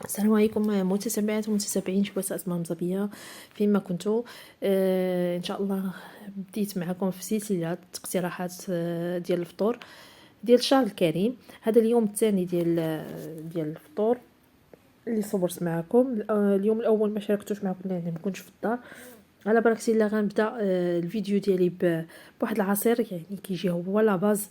السلام عليكم متتبعات ومتتبعين شبكة أسماء مزبية فيما كنتوا. إن شاء الله بديت معكم في سلسلة اقتراحات ديال الفطور ديال الشهر الكريم. هذا اليوم الثاني ديال الفطور اللي صورت معكم. اليوم الأول ما شاركتوش معكم لأني ما كنتش في الدار. على بركة الله غنبدا الفيديو ديالي بواحد العصير، يعني كيجي هو لا باز.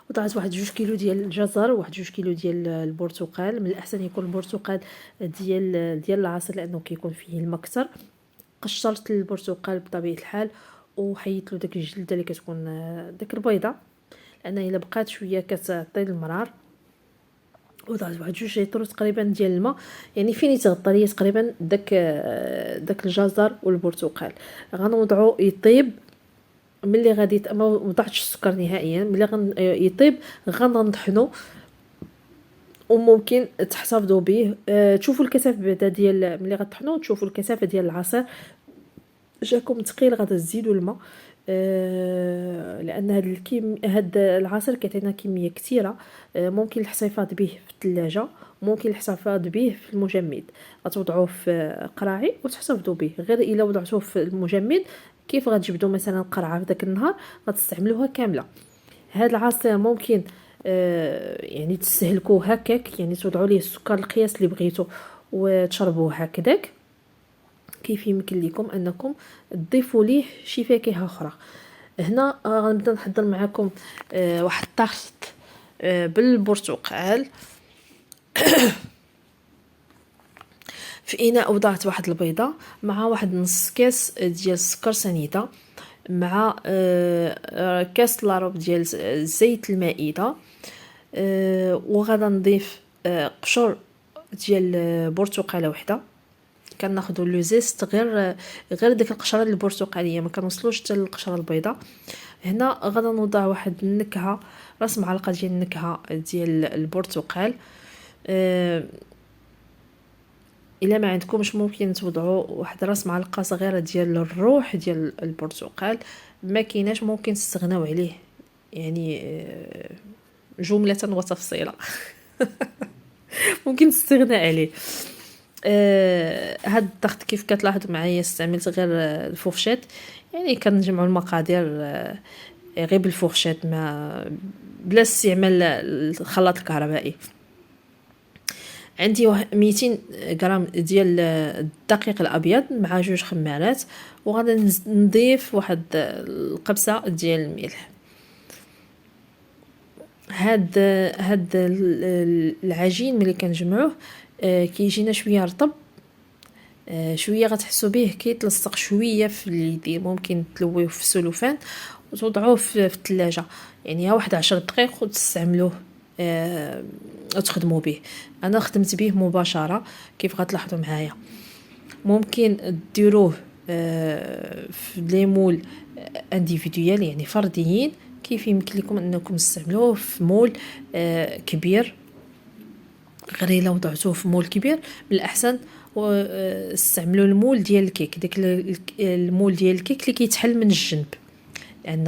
وضعت واحد 2 كيلو ديال الجزر وواحد 2 كيلو ديال البرتقال. من الاحسن يكون البرتقال ديال العصير لانه كيكون فيه الماء اكثر. قشرت البرتقال بطبيعه الحال وحيدت له داك الجلده اللي كتكون داك البيضه، لان الا بقات شويه كتعطي المرار. وضعت واحد 2 لتر تقريبا ديال الماء، يعني فين يتغطى ليا تقريبا داك الجزر والبرتقال. غنوضعو يطيب. ملي غادي ما وضعتش السكر نهائيا. ملي يطيب غنطحنو وممكن تحتفظوا به. تشوفوا الكثافه بعدا ديال ملي غطحنوا، تشوفوا الكثافه ديال العصير جاكم ثقيل غادي تزيدوا الماء. لان هاد العصير كيعطينا كميه كثيره. ممكن الاحتفاظ به في الثلاجه، ممكن الاحتفاظ به في المجمد. غتوضعوه في قراعي وتحتفظوا به. غير الا وضعتوه في المجمد، كيف غتجبدوا مثلا قرعه في داك النهار غتستعملوها كامله. هاد العصير ممكن يعني تستهلكوه هكاك، يعني توضعوا ليه السكر القياس اللي بغيتو وتشربوه هكذاك. كيف يمكن لكم انكم تضيفوا ليه شي فاكهه اخرى. هنا غنبدا نحضر معكم واحد الطاست بالبرتقال. في اناء وضعت واحد البيضه مع واحد نص كاس ديال السكر سنيده، مع كاس لاروب ديال زيت المائده. وغادا نضيف قشور ديال برتقاله وحده. كناخذوا لو زيست غير ديك القشره البرتقاليه، ما كنوصلوش حتى للقشره البيضاء. هنا غادا نوضع واحد النكهه، راس معلقه ديال النكهه ديال البرتقال. الا ما عندكمش ممكن توضعوا واحد راس معلقه صغيره ديال الروح ديال البرتقال. ما كايناش ممكن تستغناو عليه، يعني جمله وتفصيلا. ممكن تستغنى عليه. هاد الضغط كيف كتلاحظوا معايا استعملت غير الفورشيت، يعني كنجمعوا المقادير غير بالفورشيت ما بلا استعمال الخلاط الكهربائي. عندي 200 غرام ديال الدقيق الابيض مع 2 خمارات. وغادي نضيف واحد القبصه ديال الملح. هاد العجين ملي كنجمعوه كيجينا شويه رطب، شويه غتحسوا به كيتلصق شويه في اليدين. ممكن تلويه في السلوفان وتوضعوه في الثلاجه، يعني واحد 10 دقائق وتستعملوه وتخدموا به. انا خدمت به مباشره كيف غتلاحظوا معايا. ممكن ديروه في لي مول انديفيديوال، يعني فرديين. كيف يمكن لكم انكم تستعملوه في مول كبير. غير الا وضعتوه في مول كبير من الاحسن استعملوا المول ديال الكيك، داك المول ديال الكيك اللي كيتحل من الجنب، لان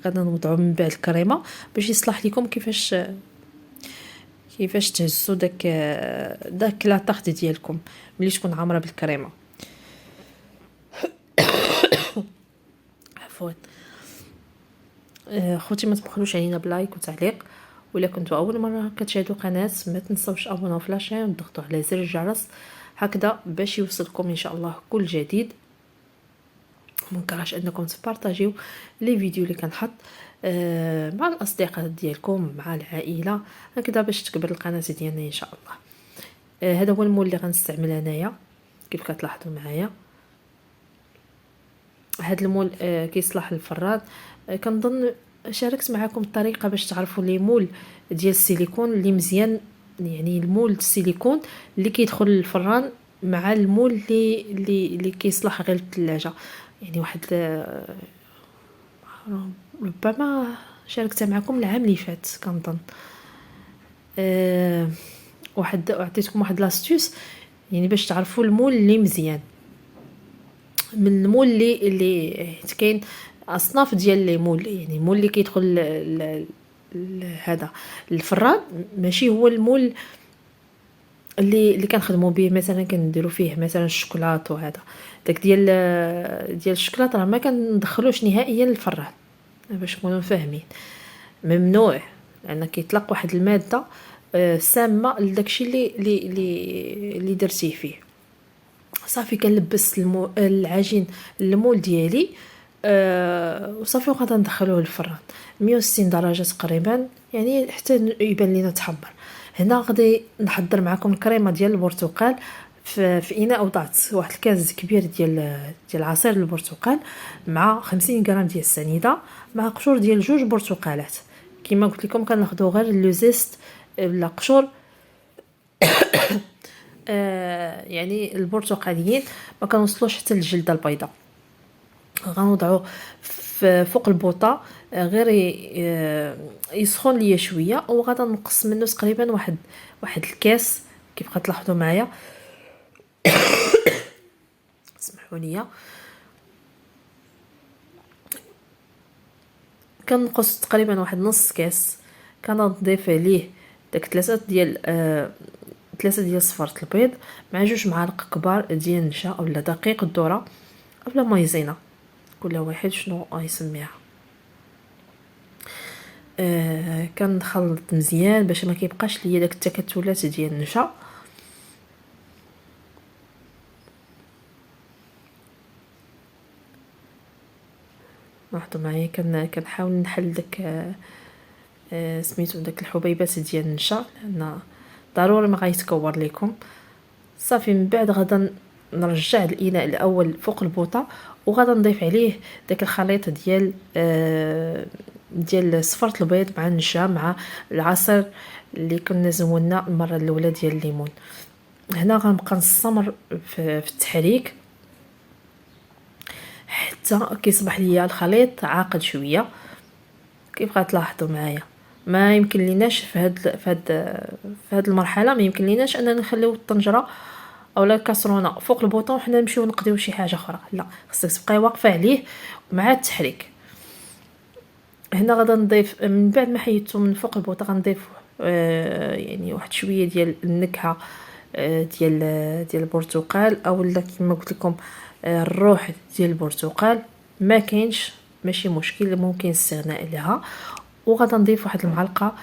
غادا نوضعوا من بعد الكريمه باش يصلح لكم كيفاش تهزوا داك لا طاخت ديالكم ملي تكون عامره بالكريمه. عفوا. خوتي ما تبخلوش علينا بلايك وتعليق. ولا كنتوا اول مره كتشاهدوا القناه ما تنساوش ابوناو في لاشين وتضغطوا على زر الجرس هكذا باش يوصلكم ان شاء الله كل جديد. منكرهش انكم تبارطاجيو لي فيديو اللي كنحط مع الاصدقاء ديالكم مع العائله هكذا باش تكبر القناه ديالنا ان شاء الله. هذا هو المول اللي غنستعمل انايا كيف كتلاحظوا معايا. هذا المول كيصلح للفران. كنظن شاركت معكم الطريقه باش تعرفوا لي مول ديال السيليكون اللي مزيان، يعني المول السيليكون اللي كيدخل للفران مع المول اللي كيصلح غير الثلاجه. يعني واحد ربما شاركت معكم العام اللي فات كنظن. واحد عطيتكم واحد لاستيوس يعني باش تعرفوا المول اللي مزيان من المول اللي كاين اصناف ديال لي مول. يعني المول اللي كيدخل هذا الفران ماشي هو المول اللي كنخدموا به، مثلا كنديروا فيه مثلا الشوكولات وهذا. داك ديال الشوكولات راه ما كندخلوش نهائيا الفران، باش نكونوا فاهمين. ممنوع، لان كيطلق واحد الماده سامه لداكشي اللي درتيه فيه. صافي كنلبس العجين المول ديالي وصافي، وغادا ندخلوه للفران 160 درجه تقريبا، يعني حتى يبان لينا تحمر. هنا غادي نحضر معكم الكريمه ديال البرتقال. في اناء وضعت واحد الكاس كبير ديال عصير البرتقال، مع 50 غرام ديال السنيده، مع قشور ديال 2 برتقالات. كما قلت لكم كناخذوا غير لو زيست ولا قشور، يعني البرتقاليين، ما كنوصلوش حتى للجلده البيضاء. غنوضعو فوق البوطه، غير يسخن ليا شويه، وغادا نقص منه تقريبا واحد الكاس. كيف غتلاحظوا معايا، اسمحوا لي، كنقص تقريبا واحد نص كاس. كنضيف عليه داك 3 ديال صفارة البيض، مع 2 معالق كبار ديال النشا اولا دقيق الذره اولا مايزينا، كل واحد شنو يسميها. كنخلط مزيان باش ما كيبقاش ليا داك التكتلات ديال النشا. لاحظوا معايا، كنحاول نحل داك سميتو داك الحبيبات ديال النشا، لان ضروري ما غيتكور لكم. صافي من بعد غادا نرجع الاناء الاول فوق البوطه، وغادا نضيف عليه داك الخليط ديال صفرة البيض مع النشا مع العصير اللي كنا زولنا المره الاولى ديال الليمون. هنا غنبقى نستمر في التحريك حتى كيصبح ليا الخليط عاقد شويه. كيف غتلاحظوا معايا، ما يمكن ليناش في هاد المرحله، ما يمكن ليناش اننا نخليو الطنجره اولا الكاسرونه فوق البوطون وحنا نمشيو نقضيو شي حاجه اخرى. لا، خصك تبقاي واقفه عليه مع التحريك. هنا غادا نضيف من بعد ما حيدته من فوق البوطه، غنضيف يعني واحد شويه ديال النكهه ديال البرتقال، اولا كما قلت لكم الروح ديال البرتقال. ما كاينش ماشي مشكل، ممكن الاستغناء عليها. وغادا نضيف واحد المعلقه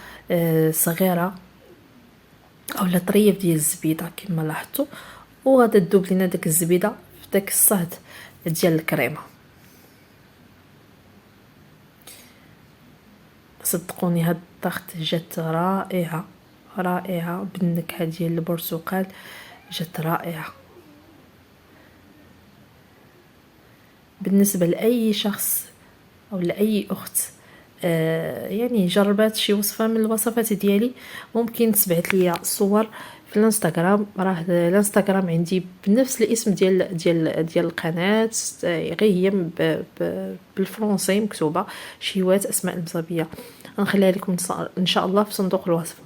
صغيره اولا طريف ديال الزبيده كما لاحظتوا، وغادا تذوب لينا داك الزبيده في داك الصهد ديال الكريمه. صدقوني هاد الطاخت جات رائعه رائعه بالنكهه ديال البرتقال، جات رائعه. بالنسبه لاي شخص او لاي اخت يعني جربات شي وصفه من الوصفات ديالي، ممكن تبعت لي صور في الانستغرام. راه الانستغرام عندي بنفس الاسم ديال القناه، غير هي بالفرنسي مكتوبه شيوات اسماء المصابيه. غنخليها لكم ان شاء الله في صندوق الوصف.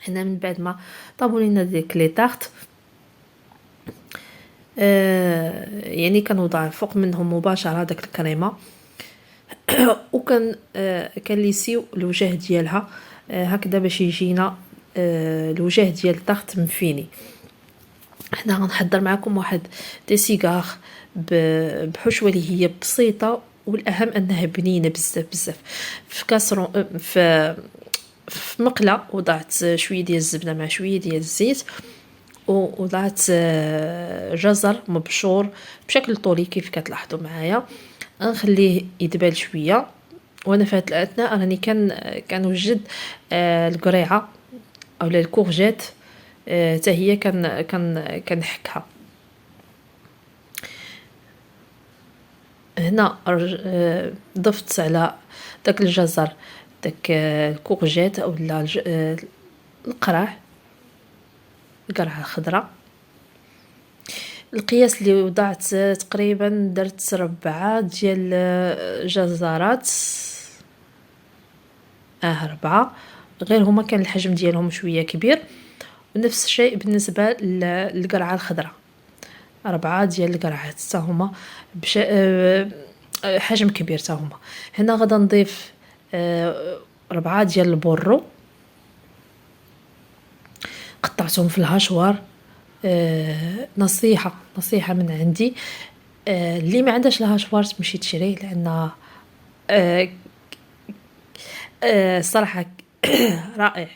هنا من بعد ما طابوا لينا ديك لي طارت، يعني كنوضع فوق منهم مباشره داك الكريمه وكان كنليسيو الوجه ديالها هكذا باش يجينا الوجه ديال الطاخت مفيني. حنا غنحضر معكم واحد دي سيغار بحشوه اللي هي بسيطه، والاهم انها بنينه بزاف بزاف. في كاسرون في مقله وضعت شويه ديال الزبده مع شويه ديال الزيت، وضعت جزر مبشور بشكل طولي كيف كتلاحظوا معايا. غنخليه يدبل شويه، وانا في هذا الاثناء راني كنوجد القريعه اولا الكورجيت، حتى هي كنحكها. هنا ضفت على داك الجزر داك الكورجيت اولا القرع الخضراء. القياس اللي وضعت تقريبا درت 4 ديال جزرات، 4 غير هما كان الحجم ديالهم شويه كبير. ونفس الشيء بالنسبه للقرعه الخضراء، 4 ديال القرعات حتى هما حجم كبير حتى هما. هنا غادا نضيف 4 ديال البورو قطعتهم في الهشوار. نصيحه من عندي، اللي ما عندهاش الهشوار تمشي تشريه، لان آه الصراحه رائع،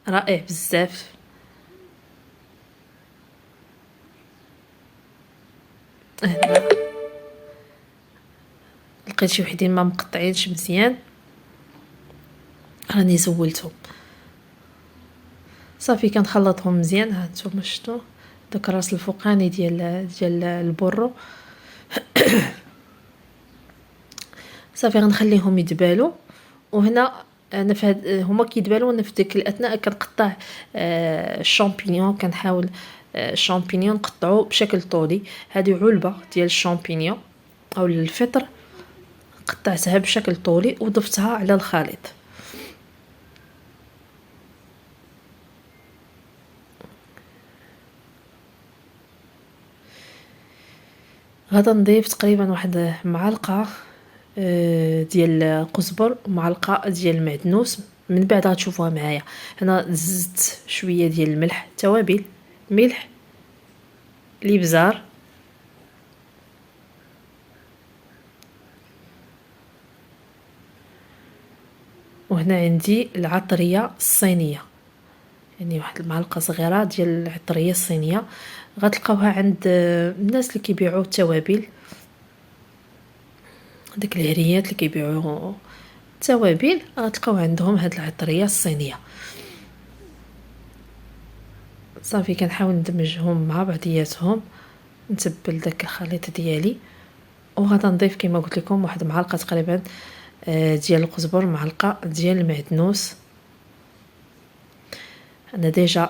رائع بزاف. هنا لقيت شي وحدين ما مقطعينش مزيان، راني زولتهم. صافي كنخلطهم مزيان. ها نتوما شفتوا داك الراس الفوقاني ديال البرو. صافي غنخليهم يدبالوا. وهنا انا في هما كيدبالوا، وانا في ديك الاثناء كنقطع الشامبينيون. كنحاول الشامبينيون نقطعو بشكل طولي. هذه علبه ديال الشامبينيون او الفطر، قطعتها بشكل طولي وضفتها على الخليط. غادا نضيف تقريبا واحد معلقه ديال قزبر ومعلقه ديال المعدنوس. من بعد غتشوفوها معايا. هنا زدت شويه ديال الملح، توابل، ملح، الابزار، وهنا عندي العطريه الصينيه، يعني واحد المعلقه صغيره ديال العطريه الصينيه. غتلقاوها عند الناس اللي كيبيعوا التوابل، داك الهريات اللي كيبيعوا التوابل غتلقاو عندهم هاد العطريه الصينيه. صافي كنحاول ندمجهم مع بعضياتهم، نتبل داك الخليط ديالي. وغادا نضيف كما قلت لكم واحد معلقه تقريبا ديال القزبر، معلقه ديال المعدنوس. انا ديجا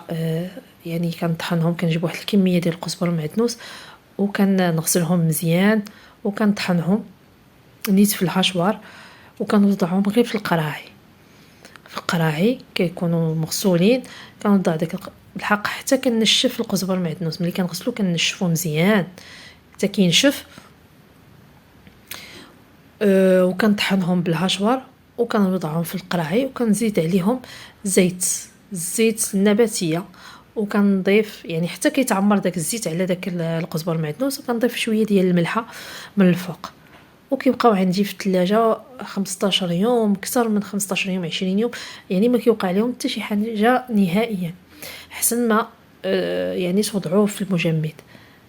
يعني كنطحنهم، كنجيب واحد الكميه ديال القزبر والمعدنوس وكنغسلهم مزيان وكنطحنهم نيت في الحشوار، وكنوضعهم غير في القراعي. في القراعي كيكونوا مغسولين. كنوضع داك الحق حتى كنشف القزبر والمعدنوس. ملي كنغسلو كنشفو مزيان حتى كينشف. وكنطحنهم بالهشوار وكنوضعهم في القراعي، وكنزيد عليهم الزيت النباتيه، وكنضيف يعني حتى كيتعمر داك الزيت على داك القزبر المعدنوس. وكنضيف شويه ديال الملحه من الفوق، وكيبقاو عندي في الثلاجه 15 يوم، اكثر من 15 يوم، 20 يوم. يعني ما كيوقع لهم حتى شي حاجه نهائيا، حسن ما يعني توضعوه في المجمد.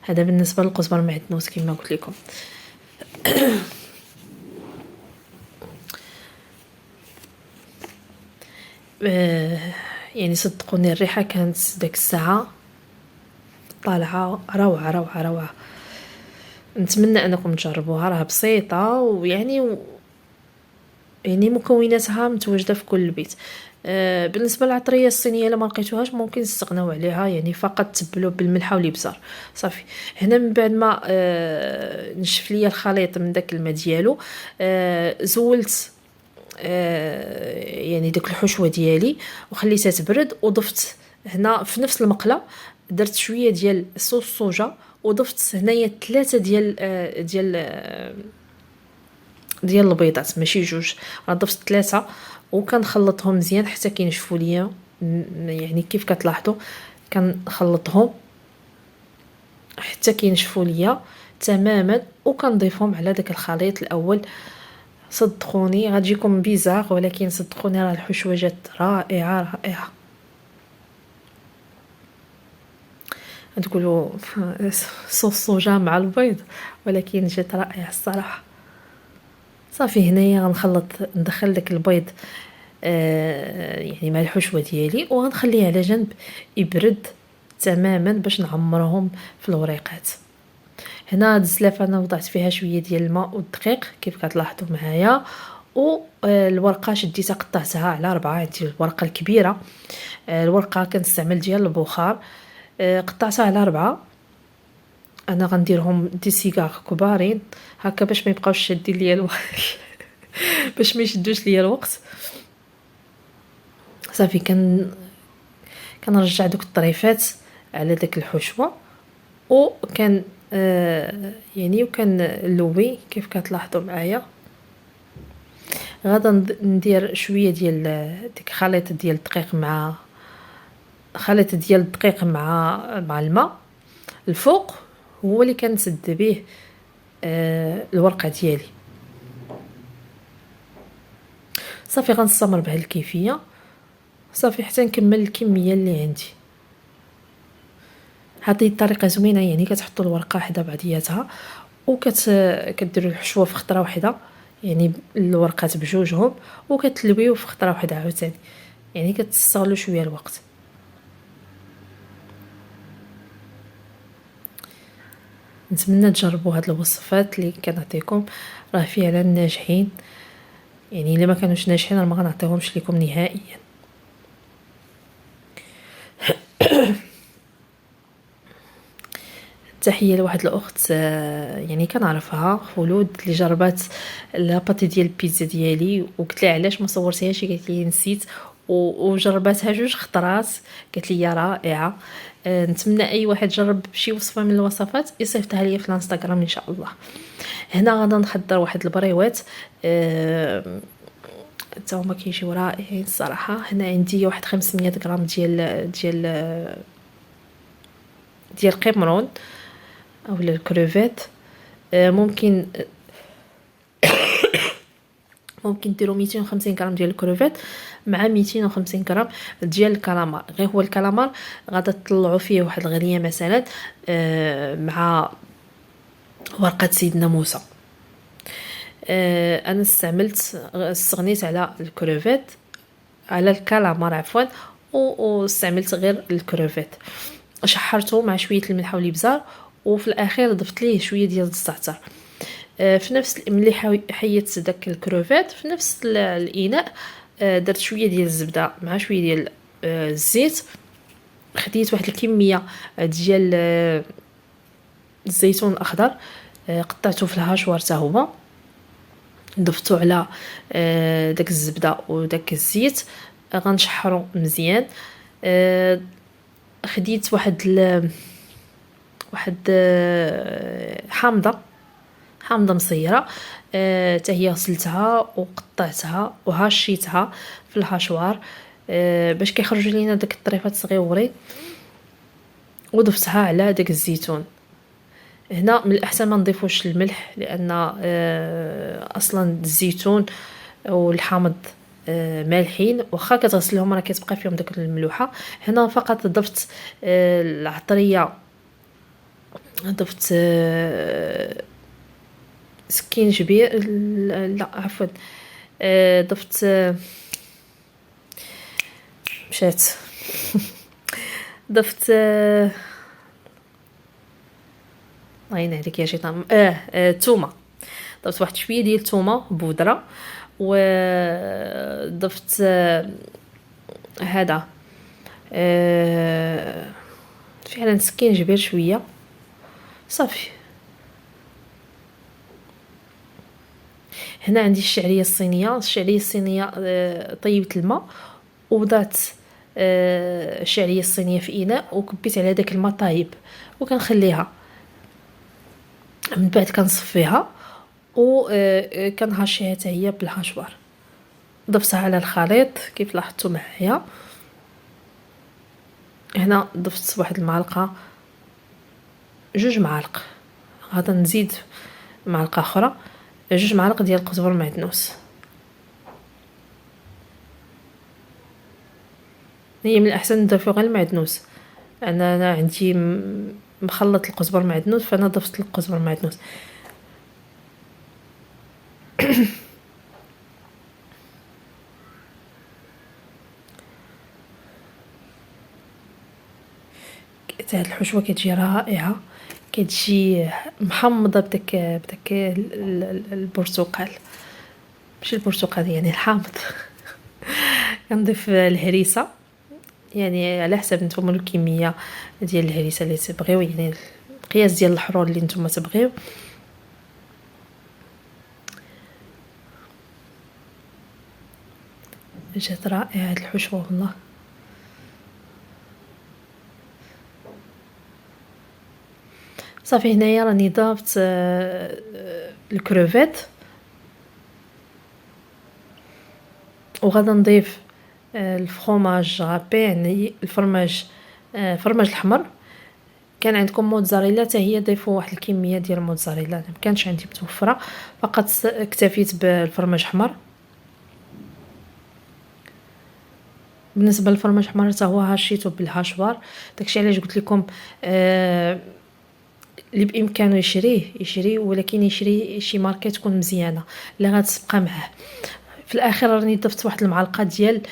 هذا بالنسبه للقزبر المعدنوس كما قلت لكم. يعني صدقوني الريحه كانت داك الساعه طالعه روعه روعه روعه. نتمنى انكم تجربوها، راه بسيطه ويعني يعني مكوناتها متواجده في كل بيت. بالنسبه للعطريه الصينيه، الا ما لقيتوهاش ممكن تستغناو عليها، يعني فقط تبلوا بالملح والابزار. صافي. هنا من بعد ما نشف ليا الخليط من داك الماء ديالو، زولت يعني داك الحشوه ديالي وخليتها تبرد. وضفت هنا في نفس المقله، درت شويه ديال صوص صوجا، وضفت هنايا 3 ديال البيضات، ماشي 2. ضفت 3 وكنخلطهم مزيان حتى كينشفوا ليا. يعني كيف كتلاحظوا كنخلطهم حتى كينشفوا ليا تماما، وكنضيفهم على داك الخليط الاول. صدقوني غتجيكم بيزار، ولكن صدقوني راه الحشوه جات رائعه رائعه. تقولوا صوص صوجا مع البيض، ولكن جات رائعه الصراحه. صافي هنايا غنخلط، ندخل داك البيض يعني مع الحشوه ديالي، وغنخليه على جنب يبرد تماما باش نعمرهم في الوريقات. هنا هاد الزلافه انا وضعت فيها شويه ديال الماء والدقيق كيف كتلاحظوا معايا. والورقه شديتها قطعتها على 4. عندي الورقه الكبيره، الورقه كنستعمل ديال البخار. قطعتها على 4. انا غنديرهم دي سيغار كبارين هكا باش ما يبقاوش شادين ليا الوقت باش ما يشدوش ليا الوقت. صافي كنرجع دوك الطريفات على داك الحشوه، وكان يعني وكان لوي كيف كتلاحظوا معايا. غادا ندير شويه ديال ديك خليط ديال الدقيق مع خليط ديال الدقيق مع الماء الفوق، هو اللي كنسد به الورقه ديالي. صافي غنستمر بهذه الكيفيه صافي حتى نكمل الكميه اللي عندي. هذه الطريقه زوينه، يعني كتحطوا الورقه حدا بعضياتها كديروا الحشوه في خطره واحده، يعني الورقات بجوجهم، وكتلويو في خطره واحده عاوتاني، يعني كتستغلوا شويه الوقت. نتمنى تجربوا هاد الوصفات اللي كنعطيكم، راه فعلا ناجحين، يعني الا ما كانوش ناجحين راه ما غنعطيهمش لكم نهائيا. تحيه لواحد الاخت يعني كنعرفها خلود، اللي جربات لاباطي ديال البيتزا ديالي وقلت لها علاش ما صورتيهاش، قالت لي نسيت، وجرباتها 2 خطرات، قالت لي رائعه. نتمنى اي واحد جرب شي وصفه من الوصفات يصيفطها لي في الانستغرام ان شاء الله. هنا غادا نحضر واحد البريوات حتى هما كيجيو رائعين الصراحه. هنا عندي واحد 500 غرام ديال قمرون اولا الكروفيت. ممكن ديروا 250 غرام ديال الكروفيت مع 250 غرام ديال الكالامار. غير هو الكالامار غادا تطلعوا فيه واحد الغليه مثلا مع ورقه سيدنا موسى. انا استغنيت على الكروفيت، على الكالامار عفوا، واستعملت غير الكروفيت، شحرته مع شويه الملح والابزار، وفي الاخير ضفت ليه شويه ديال الزعتر. في نفس ملي حيدت داك الكروفيت في نفس الاناء درت شويه ديال الزبده مع شويه ديال الزيت. خديت واحد الكميه ديال الزيتون الاخضر، قطعته في الهاشوار حتى هو، ضفتو على داك الزبده وداك الزيت، غنشحرو مزيان. خديت واحد حامضه مصيره، حتى هي غسلتها وقطعتها وهاشيتها في الهاشوار باش كيخرجوا لينا داك الطريفات صغيورين، وضفتها على داك الزيتون. هنا من الاحسن ما نضيفوش الملح، لان اصلا الزيتون والحامض مالحين، واخا كتغسلهم راه كتبقى فيهم داك الملوحه. هنا فقط ضفت العطريه، ضفت سكينجبير، لا عفوا، ضفت مشات ضفت الله ينهديك يا شيطان، تومه. ضفت واحد شويه ديال الثومه بودره، وضفت هذا فعلا سكينجبير شويه صافي. هنا عندي الشعريه الصينيه. طيبت الماء ووضعت الشعريه الصينيه في اناء وكبيت على داك الماء طايب، وكنخليها من بعد كنصفيها وكنهاشيها حتى هي بالهاشوار. ضفتها على الخليط كيف لاحظتوا معايا. هنا ضفت واحد المعلقه، 2 معالق، غادا نزيد معلقه اخرى، 2 معالق ديال القزبر المعدنوس. هي من الاحسن نضيفو غير المعدنوس، انا عندي مخلط القزبر المعدنوس، فانا ضفت القزبر المعدنوس. هاد الحشوه كتجي رائعه، كتجي محمضه بداك البرتقال، ماشي البرتقال يعني الحامض. كنضيف الهريسه، يعني على حسب نتوما الكميه ديال الهريسه اللي تبغيو، يعني القياس ديال الحرور اللي نتوما تبغيو. جات رائعه هاد الحشوه والله. صافي هنايا راني ضافت الكروفيت، وغادا نضيف الفرomاج غابي يعني الفرماج الفرماج الحمر. كان عندكم موتزاريلا حتى هي ضيفوا واحد الكميه ديال الموتزاريلا، ما كانش عندي متوفره، فقط اكتفيت بالفرماج احمر. بالنسبه للفرماج احمر حتى هو هشيته بالهاشوار، داكشي علاش قلت لكم اللي بامكانه يشريه، ولكن يشري شي ماركه تكون مزيانه اللي غتبقى معاه. في الاخير راني ضفت واحد المعلقه ديال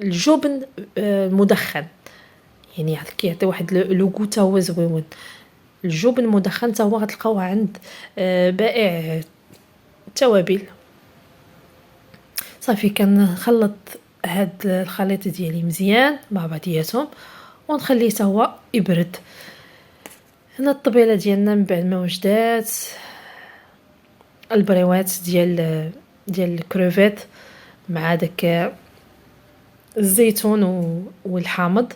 الجبن المدخن، يعني كيعطي واحد لوغو تا هو زويون. الجبن المدخن تا هو غتلقاوه عند بائع التوابل. صافي كنخلط هاد الخليط ديالي مزيان مع بعضياتهم ونخليه تا هو يبرد. هنا الطبيله ديالنا من بعد ما وجدات البريوات ديال الكروفيت مع داك الزيتون والحامض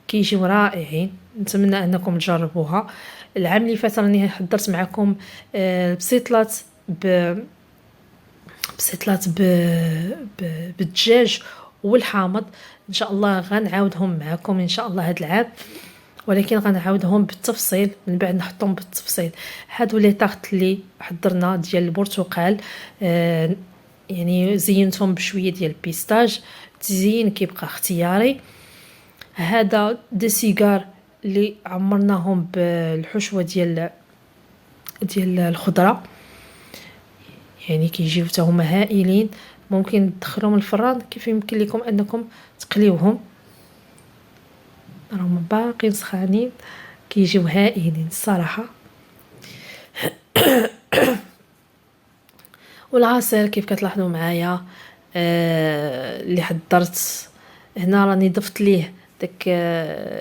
كيجيو رائعين. نتمنى انكم تجربوها. العام اللي فات راني حضرت معكم بسيطلات بالدجاج والحامض. ان شاء الله غنعاودهم معكم ان شاء الله هذا العام، ولكن غنعاودهم بالتفصيل من بعد نحطهم بالتفصيل. هادو لي طارت اللي حضرنا ديال البرتقال، يعني زينتهم بشويه ديال البيستاج، التزيين كيبقى اختياري. هذا دي سيجار اللي عمرناهم بالحشوه ديال الخضره، يعني كيجيو حتى هما هائلين. ممكن تدخلوهم الفران كيف يمكن لكم انكم تقليوهم، راهم باقيين سخانين كيجيو هائلين الصراحه. والعصير كيف كتلاحظوا معايا اللي حضرت هنا، راني ضفت ليه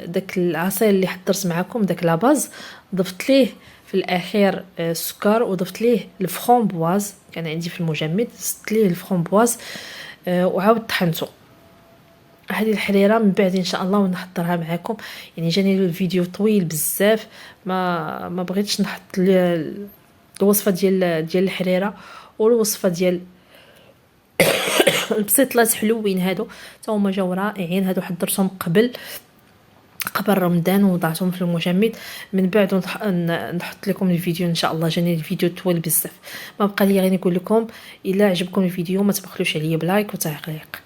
داك العصير اللي حضرت معكم، داك لاباز ضفت ليه في الاخير السكر، وضفت ليه الفرامبواز كان عندي في المجمد، زدت ليه الفرامبواز وعاود طحنته. هذه الحريره من بعد ان شاء الله ونحضرها معكم. يعني جاني الفيديو طويل بزاف، ما بغيتش نحط الوصفه ديال الحريره والوصفه ديال البسيطلات حلوين. هادو تا هما جاو رائعين، هادو حضرتهم قبل رمضان ووضعتهم في المجمد. من بعد نحط لكم الفيديو ان شاء الله. جاني الفيديو طويل بزاف، ما بقى لي غير نقول لكم الا عجبكم الفيديو ما تبخلوش عليا بلايك وتعليق.